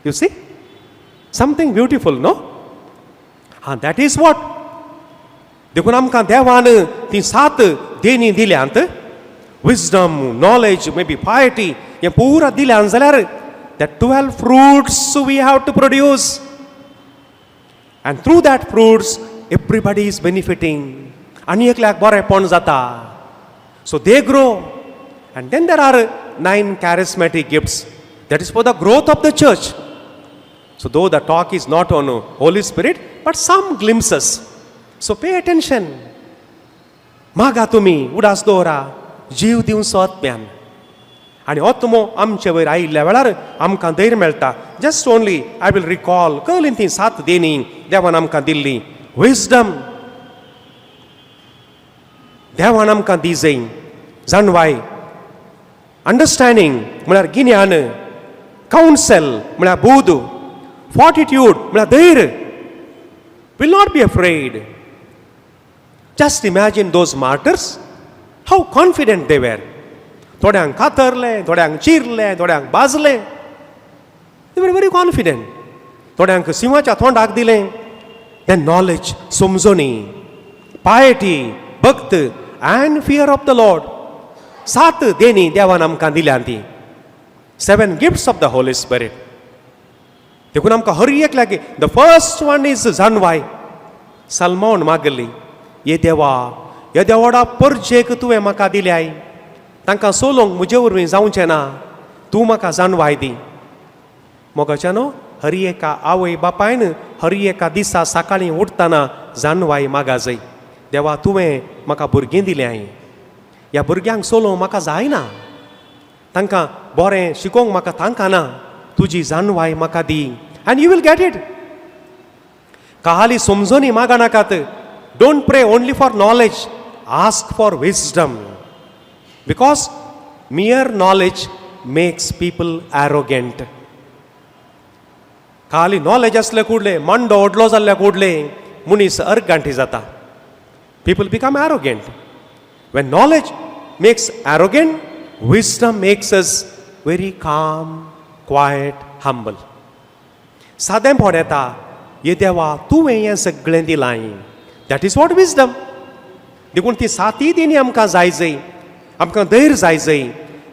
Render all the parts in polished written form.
You see? Something beautiful, no? And that is what? देखून आमकां देवान ती 7 देणी दिल्यांत wisdom, knowledge, maybe piety, हें पुरा दिल्यान जाल्यार that 12 fruits we have to produce. And through that fruits, everybody is benefiting. Ani ekल्याक बरेपण जाता. So they grow. And then there are 9 charismatic gifts. That is for the growth of the church. So though the talk is not on Holy Spirit, but some glimpses. So pay attention. मागा तुम्ही उडास दवरा जीव दिवचो आत्म्यान आनी आत्मो आमचे वयर आयिल्ल्या वेळार आमकां धैर्य मेळटा. Just only I will recall कळीन ती 7 देणी देवान आमकां दिल्ली. विजडम देवान आमकां दिजय. जाणवाय अंडरस्टँडिंग म्हळ्यार गिन्यान. काउन्सेल म्हळ्यार बुध. फॉर्टिट्यूड म्हळ्यार धैर्य. Will not be afraid. Just imagine those martyrs, how confident they were. थोड्यांक कातरले, थोड्यांक चिरले, थोड्यांक बाजले. They were very confident. थोड्यांक सिंहाच्या तोंडाक दिले. Then knowledge, समजणी, piety, भक्त and fear of the Lord. 7 देणी देवान आमकां दिल्यान ती. 7 gifts of the Holy Spirit. देखून आमकां हर एक लागी. The first one is जाणवाय. सलमोन मागली. ये देवा ह्या देवाडा परजेक तुवें म्हाका दिल्याय. तांकां सोलोंक म्हजे वरवीं जावचें ना. तूं म्हाका जाणवाय दी. मोगाच्यानो हर एका आवय बापायन हर एका दिसा सकाळीं उठतना जाणवाय मागा जाय. देवा तुवें म्हाका भुरगीं दिल्याय. ह्या भुरग्यांक सोलोवंक म्हाका जायना. तांकां बरें शिकोवंक म्हाका तांकां ना. तुजी जाणवाय म्हाका दी. And you will get it. काहाली समजोनी मागा नाकात. Don't pray only for knowledge. Ask for wisdom. Because mere knowledge makes people arrogant. खाली knowledge असले कुडले मंडो ओडलो जाल्ल्या कुडले मुनीस अर्गंटी जाता. People become arrogant. When knowledge makes arrogant, wisdom makes us very calm, quiet, humble. सादेपण येता. ये देवा तुवें हें सगळें दिलाय. That is what wisdom. देखून ती 7 देणी आमकां जाय जय. आमकां धैर्य जाय जय.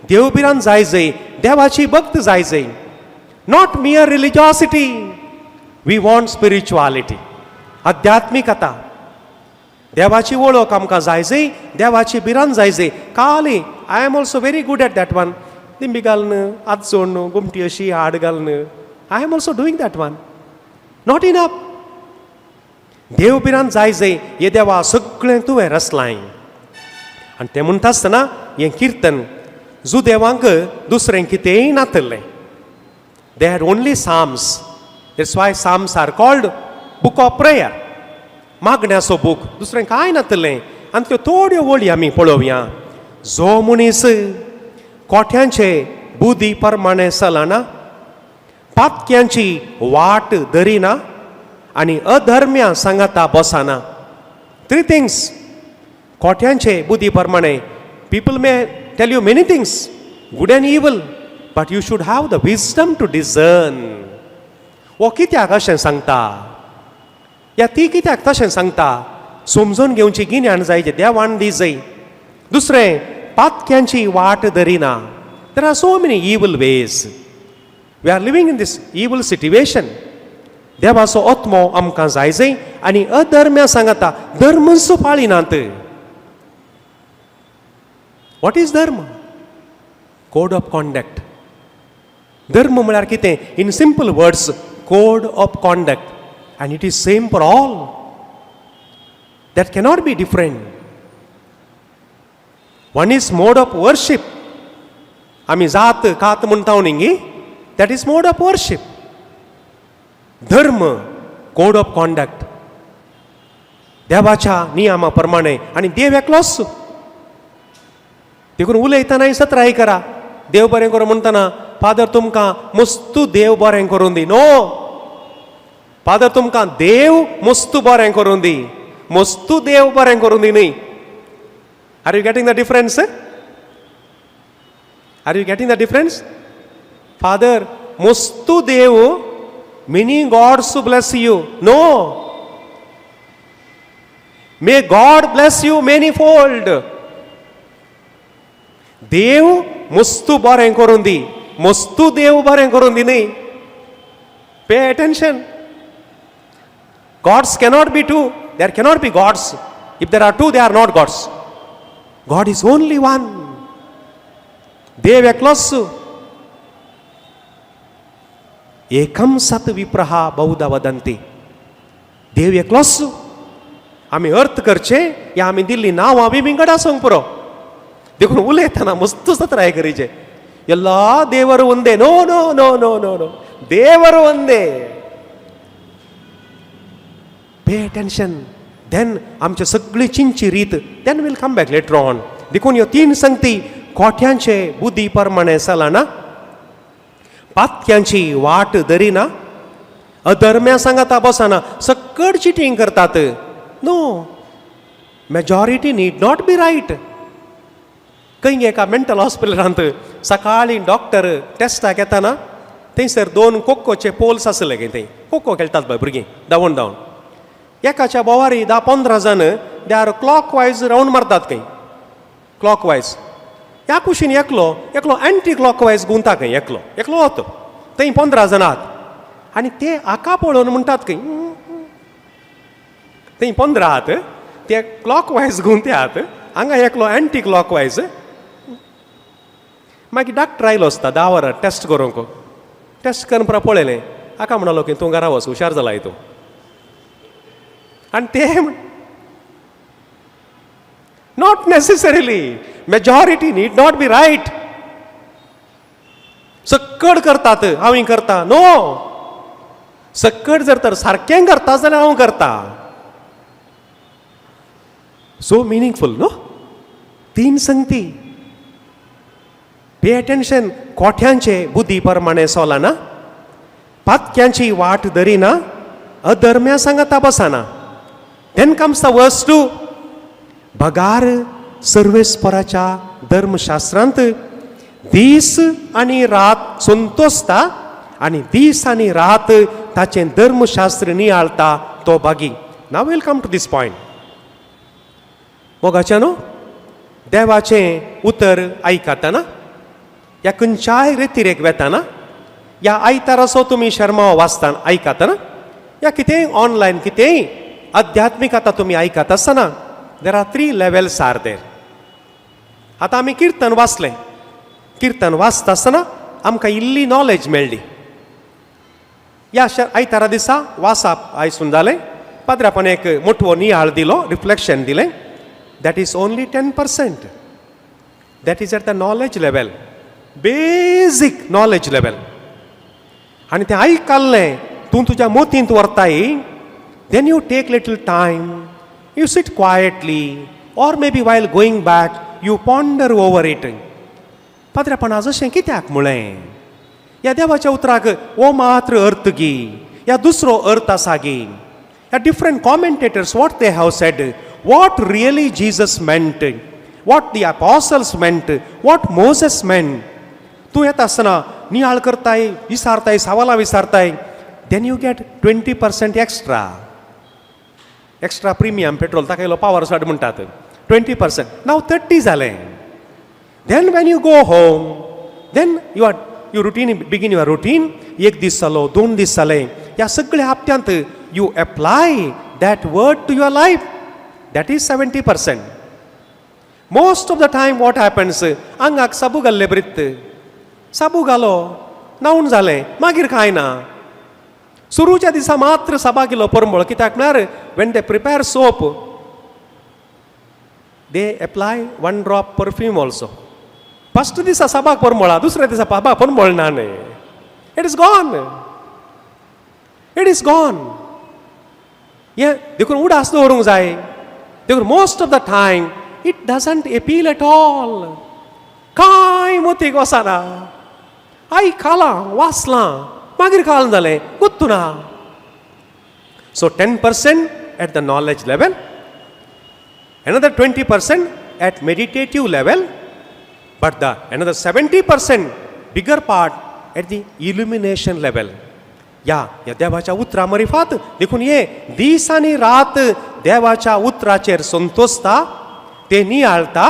देवबिरान जाय जय. देवाची भक्त जाय जय. Not mere religiosity. We want spirituality. आध्यात्मिकता. देवाची वळख आमकां जाय जय. देवाची बिरान जाय जय. काली I am also very good at that one. दिंबी घालून हात जोडून गुमटी अशी हाड घालून I am also doing that one. Not enough. देवबिरान जाय जय. ये देवा सगळें तुवें रचलाय. आनी तें म्हणटा आसतना हें किर्तन जो देवांक दुसरें कितेंय नातलें. They had only psalms. That's why psalms are called book of prayer. मागण्याचो बूक. दुसरें कांय नातलें. आनी त्यो थोड्यो वळी आमी पळोवया. जो मनीस कोठ्यांचे बुदी प्रमाणे चलना. पातक्यांची वाट धरिना आनी अधर्म्या सांगाता बसना. 3 things. कोठ्यांचे बुद्धी प्रमाणे people may tell you many things, good and evil, but you should have the wisdom to discern. वो कित्याक अशें सांगता. या ती कित्याक तशें सांगता. समजून घेवची गिन्यान जाय जे देवान दी जय. दुसरें पातक्यांची वाट धरिना. There are so many evil ways. We are living in this evil situation. देवाचो आत्मो आमकां जाय जय. आनी अधर्म्या सांगता धर्मच पाळिनात. What is dharma? Code of conduct. धर्म म्हळ्यार कितें? In simple words code of conduct. And it is same for all. That cannot be different. One is mode of worship. आमी जात कात म्हणटा न्ही. That is mode of worship. Dharma code of conduct. देवाच्या नियमा प्रमाणे. आनी देव एकलोच. देखून उलयतना सत्राय करा. देव बरें करूं म्हणटना फादर तुमकां मस्तू देव बरें करून दी. नो. फादर तुमकां देव मस्तू बरें करून दी. मस्तू देव बरें करून दी न्ही. Are you getting the difference? Are you getting the difference? Father मस्तू देव many gods to bless you. No. May God bless you manifold. देव मस्तू बरें करून दी. मस्तू देव बरें करून दी न्ही. Pay attention. Gods cannot be two. There cannot be gods. If there are two, they are not gods. God is only one. देव एकलोच. एकम सत विप्रहा बहुधा वदंती. देव एकलोच. आमी अर्थ करचे या आमी दिल्ली नांवां बी गडा सांग पुरो. देखून उलयतना मस्त सत्राय करीचे. ಎಲ್ಲ ದೇವರು ಒಂದೇ. No no no no no no ದೇವರು ಒಂದೇ. Pay attention. देन आमची सगळी चिंची रीत then will come back later on. देखून ह्यो तीन संगती कोठ्यांचे बुद्धी प्रमाणे चलना, पातक्यांची वाट धरिना, अधर्म्या सांगाता बसना, सकट चिटींग करतात. No, majority need not be right. खंय एका मेंटल हॉस्पिटलांत सकाळी डॉक्टर टेस्टाक येताना थंयसर 2 कोकोचे पोल्स आसले गे. थंय कोको खेळटात पळय भुरगीं धांवून धांवून. एकाच्या बोवारी 10-15 जण they are clockwise round मारतात खंय. Clockwise. ह्या कुशीन एकलो एंटी क्लॉक वायज गुंता खंय. एकलो वतो. थंय 15 जण आहात आनी ते आका पळोवन म्हणटात खंय. थंय 15 आहात ते क्लॉक वायज गुंत्यात. हांगा एकलो एंटी क्लॉक वायज. मागीर डॉक्टर आयलो आसता 10 वरां टेस्ट करूंक. टेस्ट करून पळयलें. आका म्हणलो की तूं घरा वच, हुशार जाला तूं. आनी ते not necessarily majority need not be right. सक्कड करतात हांव करता. नो, सक्कड जर तर सारकें करता जाल्यार हांव करता. सो मिनिंगफुल नो. तीन संगती. Pay attention. कोठ्यांचे बुद्धी प्रमाणे चलना, पातक्यांची वाट धरिना, अधर्म्या सांगाता बसना. Then comes the verse 2. भगार सर्वेस्पराच्या धर्मशास्त्रांत दीस आनी रात संतोसता आनी दीस आनी रात ताचें धर्मशास्त्र नियाळटा तो भागी. Now will come to this point. मोगाच्यानो देवाचें उतर आयकतना या खंयच्याय रितीरेक वेताना या आयताराचो तुमी शर्मा वाचताना आयकतना या कितेंय ऑनलायन कितेंय आध्यात्मीक आतां तुमी आयकता आसतना there are 3 levels are there. आतां आमी किर्तन वाचलें. किर्तन वाचता आसतना आमकां इल्ली नॉलेज मेळ्ळी. या आयतारा दिसा वाचप आयसून जालें. पाद्रापान एक मोठो नियाळ दिलो, रिफ्लेक्शन दिलें. That is only 10%. That is at the knowledge level. Basic knowledge level. आणि ते आयकल्लें तूं तुज्या मोतींत व्हरताय. Then you take little time. You sit quietly or maybe while going back you ponder over it. पाद्रापणां अशें कित्याक म्हळें? ह्या देवाच्या उतराक हो मात्र अर्थ गी, ह्या दुसरो अर्थ आसा गी. ह्या different commentators what they have said. What really Jesus meant, what the apostles meant, what Moses meant. तूं येता आसतना नियाळ करताय, विचारताय, सवालां विचारताय. Then you get 20% extra. Extra premium petrol ताका इल्लो पावर सट म्हणटात. 20%. नाव 30 जालें. Then when you go home, then you routine begin your routine. एक दीस जालो, 2 दीस जाले. ह्या सगळ्या हप्त्यांत you apply that word to your life. That is 70%. Most of the time what happens, आंगाक साबू घाल्ले बरीत. साबू घालो, न्हावून जालें, मागीर कांय ना. सुरूच्या दिसा मात्र साबाक इल्लो परमळ. कित्याक म्हळ्यार when they prepare soap, they apply 1 drop perfume also. First दिसा साबाक परमळा, दुसऱ्या दिसा साबाक परमळ ना न्ही. It is gone. It is gone. हें देखून उडास दवरूंक जाय. देखून most of the time it doesn't appeal at all. कांय मोतीक वचना. आयकलां, वाचलां, मागीर कळून जालें, गुत्तू ना. सो 10% at the knowledge level, another 20% at meditative level, but the another 70% bigger part at the illumination level. या देवाच्या उतरा मरिफात देखून ये दीस आनी रात देवाच्या उतराचेर संतोसता, ते नियाळता,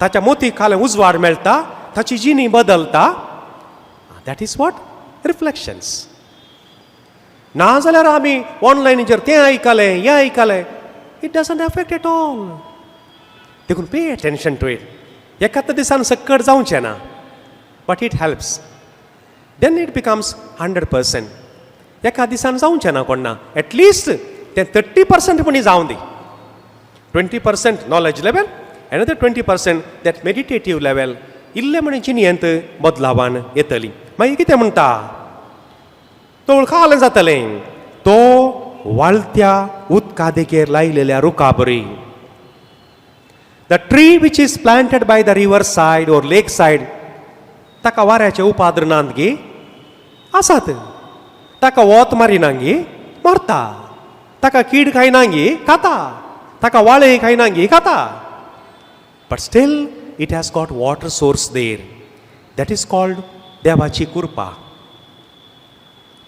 ताच्या मोती खाला उजवाड मेळटा, ताची जिणी बदलता. That is what reflections. नाजाल्यार आमी ऑनलायनीचेर तें आयकलें हें आयकलें, it doesn't affect at all. देखून पे अटेन्शन टू इट. एकाच दिसान सक्कड जावचें ना, but it helps. Then it becomes 100%. एका दिसान जावचें ना कोणा, एटलिस्ट तें 30% पुणी जावं दी. 20% knowledge level, another 20% that meditative level. इल्ले म्हणे जिणेंत बदलावान येतली. मागीर कितें म्हणटा, तो वळखालें जातलें, तो वाळत्या उदका देगेर लायलेल्या रुखा बरी. The tree which is planted by the river side or lake side, ताका वाऱ्याचे उपाद्रनांत गे आसात. ताका वत मारिनांगी मारता, ताका कीड खायनांगी खाता, ताका वाळे खायनांगी खाता. But still it has got water source there. That is called देवाची कृपा.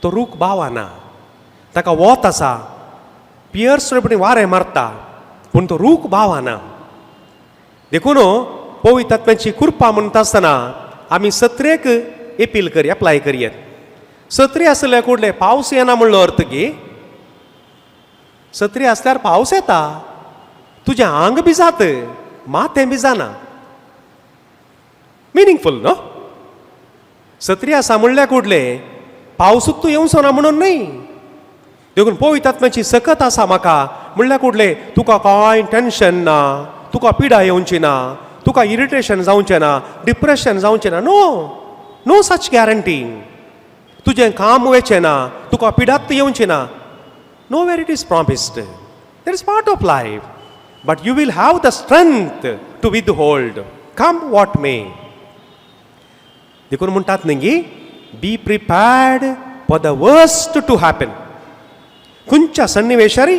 तो रूख बावाना, ताका वत आसा, पियर्सपणी वारें मारता, पूण तो रूख बावाना. देखून पवित्र आत्म्याची कृपा म्हणटा आसतना आमी सत्रेक अपील करी, अप्लाय करयात. सत्री आसले कुडले पावस येना म्हणलो अर्थ गे. सत्री आसल्यार पावस येता, तुजें आंग भिजात, माथें भिजाना. मिनिंगफूल न्हू. सत्री आसा म्हणल्या कुडले पावसूच तूं येवचो ना म्हणून न्ही. देखून पवित्र आत्म्याची सकत आसा म्हाका म्हणल्यार कुडले तुका कांय टेन्शन ना, तुका पिडा येवची ना, तुका इरिटेशन जावचें ना, डिप्रेशन जावचें ना. No, no such guarantee. तुजें काम वयचें ना, तुका पिडात येवची ना. Nowhere it is promised. That is part of life. But you will have the strength to with hold come what may. देखून म्हणटात न्ही, be prepared for the worst to happen. खंयच्या सन्निवेशारी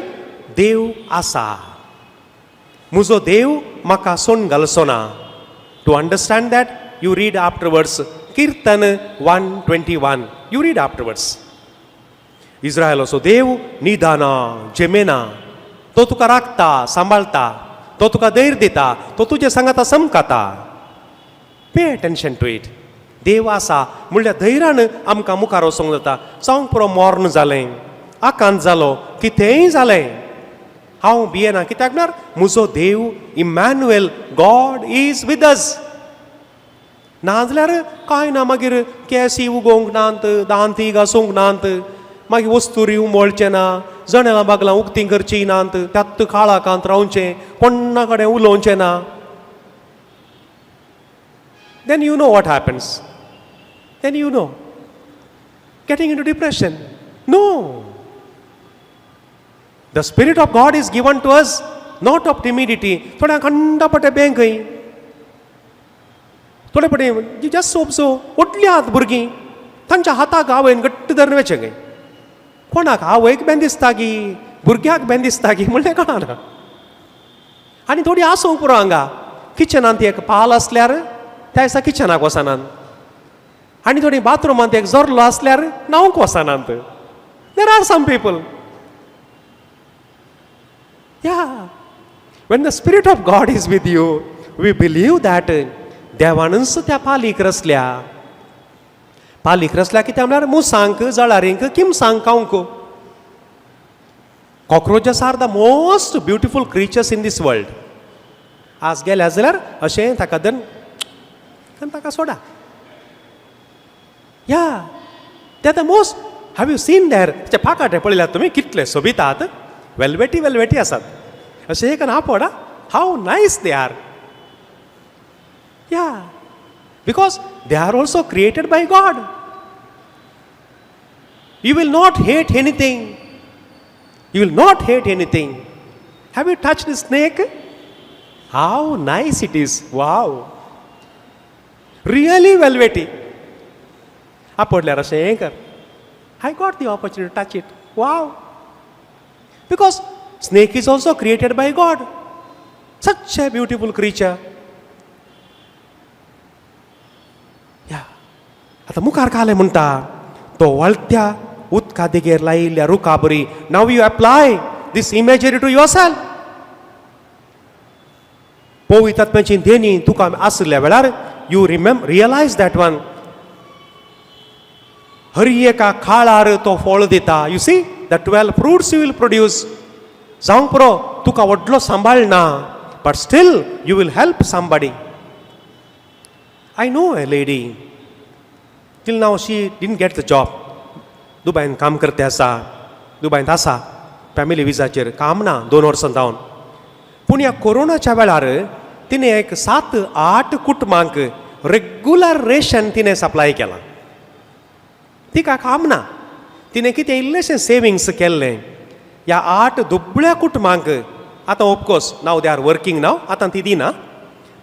देव आसा. म्हजो देव म्हाका सोडून घालचो ना. To understand that you read afterwards कीर्तन 121. You read afterwards. इस्रायलाचो देव निदाना जेमेना. तो तुका राखता, सांबाळता, तो तुका धैर्य दिता, तो तुजे सांगाता समकाता. Pay attention to it. देव आसा म्हणल्यार धैर्यान आमकां मुखार वचोंक जाता. जावं पुरो मोर्न जालें, आकांत जालो, कितेंय जालें, हांव भियेना. कित्याक म्हळ्यार म्हजो देव Emmanuel, God is with us. नाजाल्यार कांय ना, मागीर केंसी उगोवंक नात, दांती घासूंक नात, मागीर वस्तुरी उमळचें ना, जनेलां बागलां उक्तीं करचीं नात, त्यात काळाकांत रावचें, कोणा कडेन उलोवचें ना. Then you know what happens. Then you know. Getting into depression. No. The Spirit of God is given to us, not of timidity. थोड्या खंडापटे बँकय, थोडे पटे जस्ट सोपसो उठल्यात भुरगीं, तांच्या हाताक आवयन घट्ट धरून वेचें गे. कोणाक आवयक बेन दिसता गी, भुरग्याक बेन दिसता गी म्हणलें कळना. आनी थोडी आसूंक पुरो हांगा. किचनांत एक पाल आसल्यार त्या दिसा किचनाक वचनात, आनी थोडी बाथरुमांत एक जोरलो आसल्यार न्हावंक वचनात. There are some people. Yeah. When the Spirit of God is with you, we believe that देवानच त्या पालीक रचल्या. पालीक रचल्या कित्याक म्हळ्यार मुसांक, जळारींक, किमसांक खावंक. Cockroaches are the most beautiful creatures in this world. आज गेल्या जाल्यार अशें ताका धन ताका सोडा. या ते the most. Have you seen there ते फाकाटे पळयल्यात तुमी कितले सोबितात. वेल्वेटी वेल्वेटी आसात. अशें एक ना पडा. How nice they are. Yeah because they are also created by God. You will not hate anything. You will not hate anything. Have you touch the snake? How nice it is. Wow. Really velvety. आपडल्यार अशें हें कर. I got the opportunity to touch it. Wow. Because snake is also created by God. Such a beautiful creature. Yeah. आता मुखार काले म्हणटा तो वळत्या उदका देगेर लायिल्ल्या रुखा बरी. Now you apply this imagery to yourself. पवित्र आत्म्याची देणी तुका आसल्या वेळार you realize that one. हरी एका खाळार तो फळ दिता. You see, the 12 fruits you will produce. जावंक पुरो तुका व्हडलो सांबाळ ना, but still you will help somebody. I know a lady. Till now she didn't get the job. दुबईन काम करते आसा, दुबईन आसा, फॅमिली विजाचेर काम ना 2 वर्सां जावन. पूण ह्या कोरोनाच्या वेळार तिने एक 7-8 कुटुंबांक रेग्युलर रेशन तिने सप्लाय केला. तिका काम ना, तिने कितें इल्लेशें सेविंग्स केल्लें. ह्या 8 दुबळ्या कुटुंबांक आतां of course now they are working now, आतां ती दिना.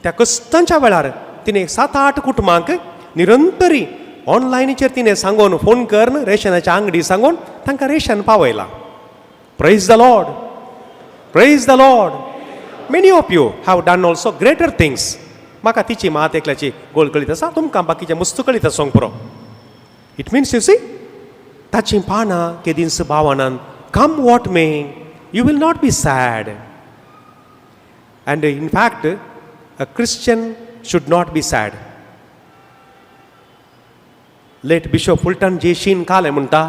त्या कश्टांच्या वेळार तिने 7-8 कुटुंबांक निरंतरी ऑनलायनीचेर तिने सांगून फोन करून रेशनाच्या अंगडी सांगून तांकां रेशन पावयलां. Praise the Lord, praise the Lord. Many of you have done also greater things. म्हाका तिची मात एकल्याची गोळ कळीत आसा, तुमकां बाकीचे मस्त कळीत आसा पुरो. इट मिन्स यू सी, ताची पानां केदींस भावनान come what may, you will not be sad. And in fact, a Christian should not be sad. Late Bishop Fulton J. Sheen Kale munta,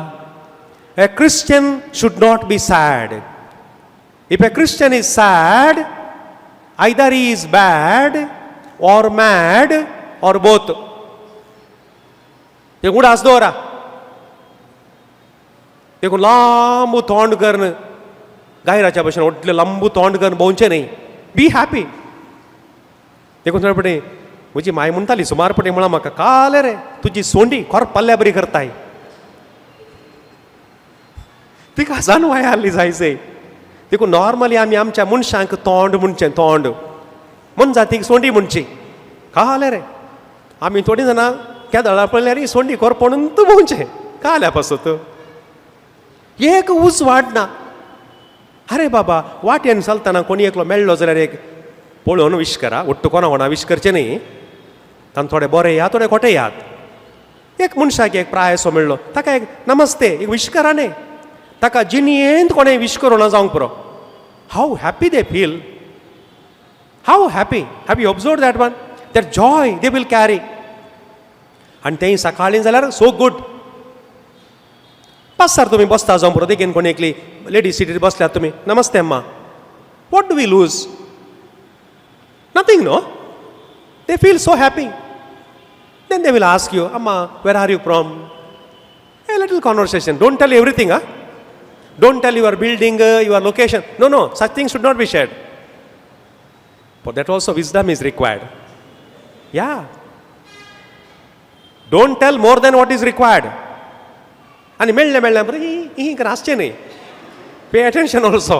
a Christian should not be sad. If a Christian is sad, either he is bad or mad or both. ते उडास दवरा. देखून लांबू तोंड करून गायराच्या भशेन व्हडलें लांबू तोंड करून भोंवचें न्ही. Be happy. देखून थोडे पटे म्हजी माय म्हणटाली सुमारपणी म्हळ्यार म्हाका काले रे तुजी सोंडी खोर पल्ल्या बरी करताय. तिका जानवाय आसली जायचे. देखून नॉर्मली आमी आमच्या मनशांक तोंड म्हणचें, तोंड मन जातीक सोंडी म्हणची. काले रे आमी थोडीं जाणां केदळा पळयल्यार सोंडी खोर पडून तूं भोंवचें काल्या पासत. एक उस वाडना. अरे बाबा वाटेन चलतना कोणी एकलो मेळ्ळो जाल्यार एक पळोवन विश करा. ಒಟ್ಟು कोणा कोणा विश करचें न्ही. तांकां थोडे बरें या थोडे खोटे यात. एक मनशाक एक प्रायसो मेळ्ळो, ताका एक नमस्ते एक विश करा न्ही. ताका जिणयेंत कोणें विश करूं ना जावंक पुरो. How happy they feel. How happy. Have you observe that one? That joy they will carry. आनी तें सकाळीं जाल्यार सो गूड. पासार तुम्ही बसता जावं पुरो, देखीन कोणी एकली लेडी सिटीर बसल्यात तुमी, नमस्ते अम्मा, what do we lose? Nothing no. They feel so happy. Then they will ask you, अम्मा where are you from? A little conversation. Don't tell everything. Don't tell your building, your location. No no, such thing should not be shared. For that also wisdom is required. Yeah, don't tell more than what is required. आनी मेळ्ळें मेळ्ळें बरें ही आसचें न्ही. Pay attention also.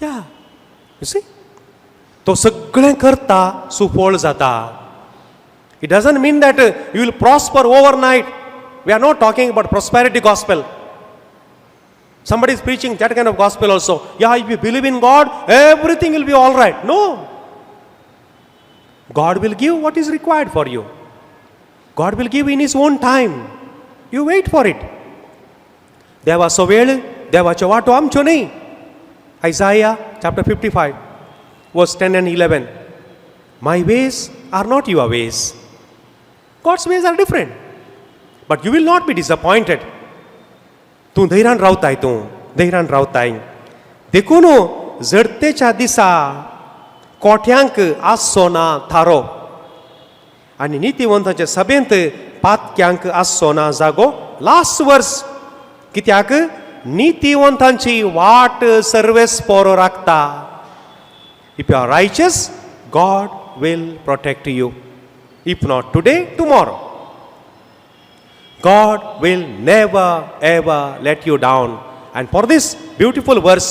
Yeah you see, तो सगळें करता सुफळ जाता. It doesn't mean that you will prosper overnight. We are not talking about prosperity gospel. somebody is preaching that kind of gospel also. Yeah, if you believe in God, everything will be all right. No. God will give what is required for you. God will give in His own time. You wait for it. देवाचो वेळ देवाचो वाटो आमच्यो न्ही. Isaiah chapter 55 verse 10 and 11. My ways are not your ways. God's ways are different. But you will not be disappointed. तूं धैर्यान रावताय, तूं धैर्यान रावताय. देखून जडतेच्या दिसा कोठ्यांक आसचो ना थारो, आनी नितीवंतांच्या सभेंत पातक्यांक आसचो ना जागो. Last verse. कित्याक नितीवंतांची वाट सर्वेस्पोर राखता. If you are righteous, God will protect you. If not today, tomorrow. God will never ever let you down. And for this beautiful verse,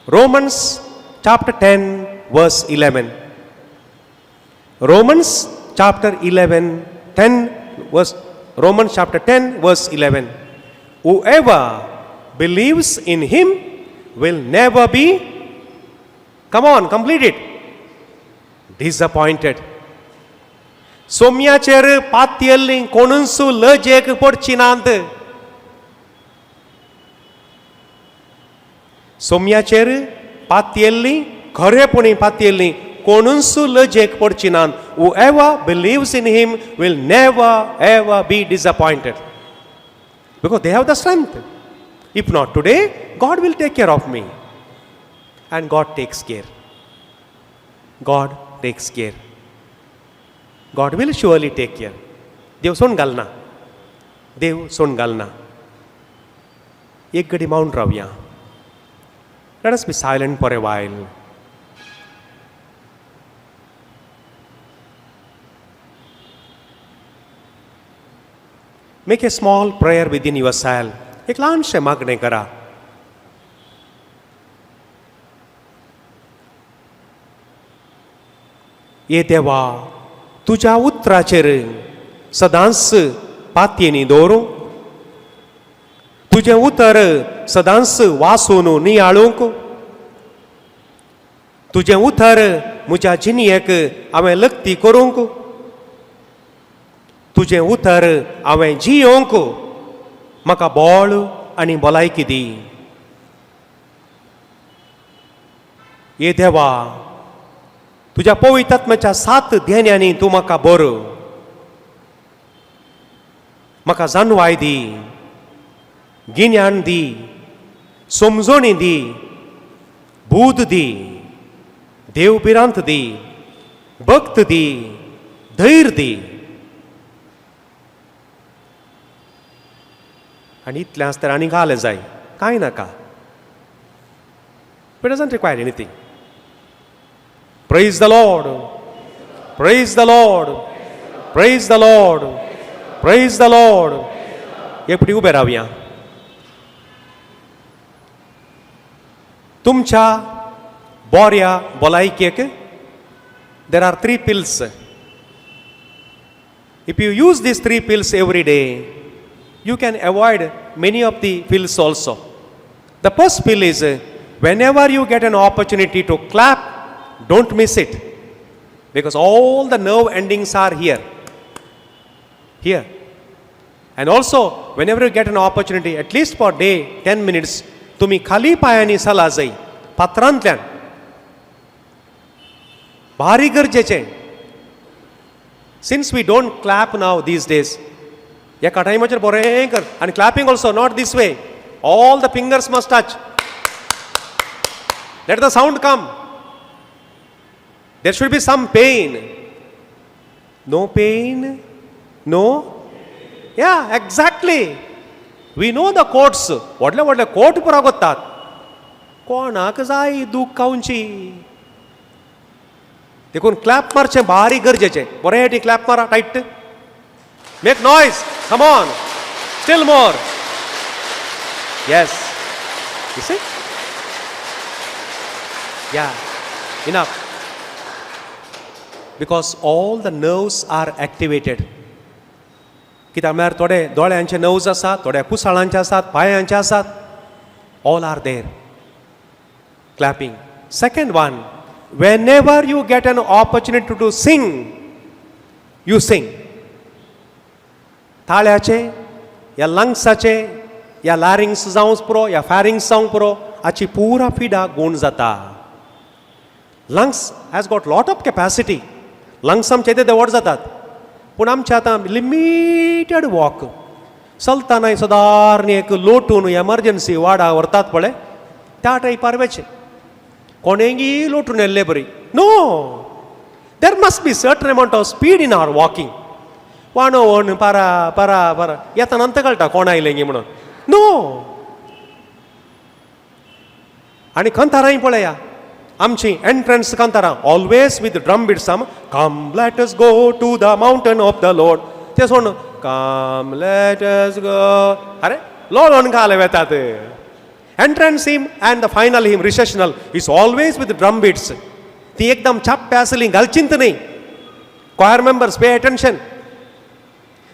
Romans chapter 10 verse 11. Romans chapter 10 verse 11. Whoever believes in Him will never be, come on, complete it, disappointed. सोम्याचेर पातयल्ली कोणूंसू लजेक पडची नात. सोम्याचेर पातयल्ली खरेपणी पातयल्ली कोणूंसू लजेक पडची नात. Whoever believes in him will never ever be disappointed. Because they have the strength. If not today, God will take care of me. And God takes care. God takes care. God will surely take care. देव सोडून घालना. देव सोडून घालना. एक घडी मौन रावया. Let us be silent for a while. Make a small prayer within yourself. एक लहानशे मागणे करा. ये देवा, तुझ्या उतराचेर सदांच पातयेनी दवरूं. तुझें उतर सदांच वासून नियाळूंक. तुझें उतर म्हज्या जिणयेक हांवें लक्ती करूंक. तुझें उतर हांवें जियोंक. म्हाका बळ आनी भलायकी दी. ये देवा, तुझ्या पवित्र आत्म्याच्या 7 ध्यानांनी तूं म्हाका भर. म्हाका जाणवाय दी. गिन्यान दी. समजणी दी. बूद दी. देवबिरांत दी. भक्त दी. धैर्य दी. आनी इतलें तर आनी घालें जाय. कांय नाका. It doesn't require anything. Praise the Lord. Praise the Lord. Praise the Lord. Praise the Lord. एपटी उबे रावया. तुमच्या बऱ्या भलायकेक there are 3 pills. If you use these 3 pills every day, you can avoid many of the pills also. The first pill is whenever you get an opportunity to clap, don't miss it. Because all the nerve endings are here. Here. And also, whenever you get an opportunity, at least for day, 10 minutes, तुम्ही खाली पायांनी चला जाय. पात्रांतल्यान. भारी गरजेचें. Since we don't clap now these days, एका टायमाचेर बरें कर. And clapping also not this way. All the fingers must touch. Let the sound come. There should be some pain. No pain? No? Yeah, exactly. We know the quotes. व्हडले coat पुरो गोत्तात. कोणाक जाय दूख खावची. देखून clap मारचें भारी गरजेचें. बरें clap मारा tight. Make noise. Come on. Still more. Yes. You see? Yeah. Enough. Because all the nerves are activated. कित्याक म्हळ्यार थोडे दोळ्यांचे नर्व्स आसात, थोड्या कुसाळांचे आसात, पांयांचे आसात. All are there. Clapping. Second one, whenever you get an opportunity to sing, you sing. ताळ्याचे, या लंग्साचे, या लॅरिंग्स जावंच पुरो, या फॅरिंग्स जावंक पुरो, हाची पुरा पिडा गूण जाता. Lungs has got lot of capacity. Lungs आमचे येते व्हड जातात. पूण आमचे आतां लिमिटेड वॉक. चलताना सदारण एक लोटून एमर्जन्सी वाडा व्हरतात पळय, त्या टायपार वेचे. कोणेंगी लोटून येल्ले बरी. No. There must be certain amount of speed in our walking. वाणोवण पारा पारा पारा येता नंतर कळटा कोण आयलें गी म्हणून. नो. आनी कंथारांय पळया. आमची एंट्रन्स कांतारां always with drum beats. Come let us go to the mountain of the Lord. ते सोड कम लेट अस गो. अरे लॉर्ड ऑन घाले वेतात. Entrance hymn and the final hymn recessional is always with drum beats. ती एकदम छाप्पे आसली घालचींत न्ही. choir members pay attention.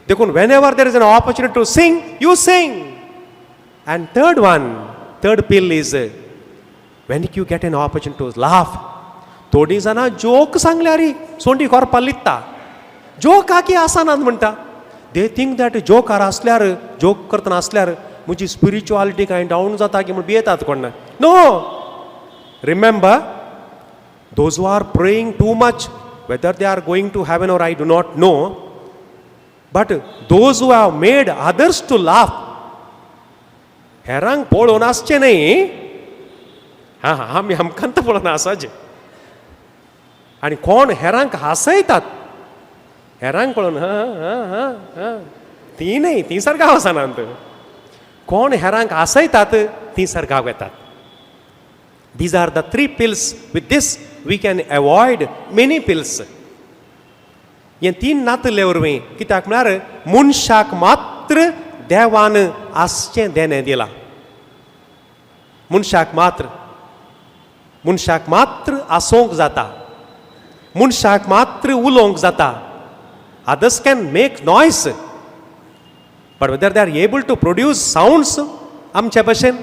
देखून whenever there is an opportunity to sing, you sing. And third pill is when you get an opportunity to laugh. थोडी जाणां joke सांगल्यार सोंडी कोरपा लित्ता. Joke आकी आसनात म्हणटा. दे थिंक दॅट जोकार आसल्यार जोक करतना आसल्यार म्हजी स्पिरिच्युअलिटी कांय डावन जाता की म्हण भियेतात कोण. No, remember, those who are praying too much, whether they are going to heaven or I do not know, but those who have made others to laugh, हेरांक पळोवन आसचें न्ही. हा हा, आमी आमकांत पळोवन आसाचे. आनी कोण हेरांक हांसयतात, हेरांक पळोवन ती न्ही, ती सर्गांव वचनात. कोण हेरांक हांसयतात ती सर्गांव येतात. These are the 3 pills. With this we can avoid many pills. हे 3 नातले वरवीं कित्याक म्हळ्यार मनशाक मात्र देवान आसचें देणें दिलां. मनशाक मात्र आसोंक जाता, मनशाक मात्र उलोवंक जाता. Others can make noise, but whether they are able to produce sounds, आमचे भशेन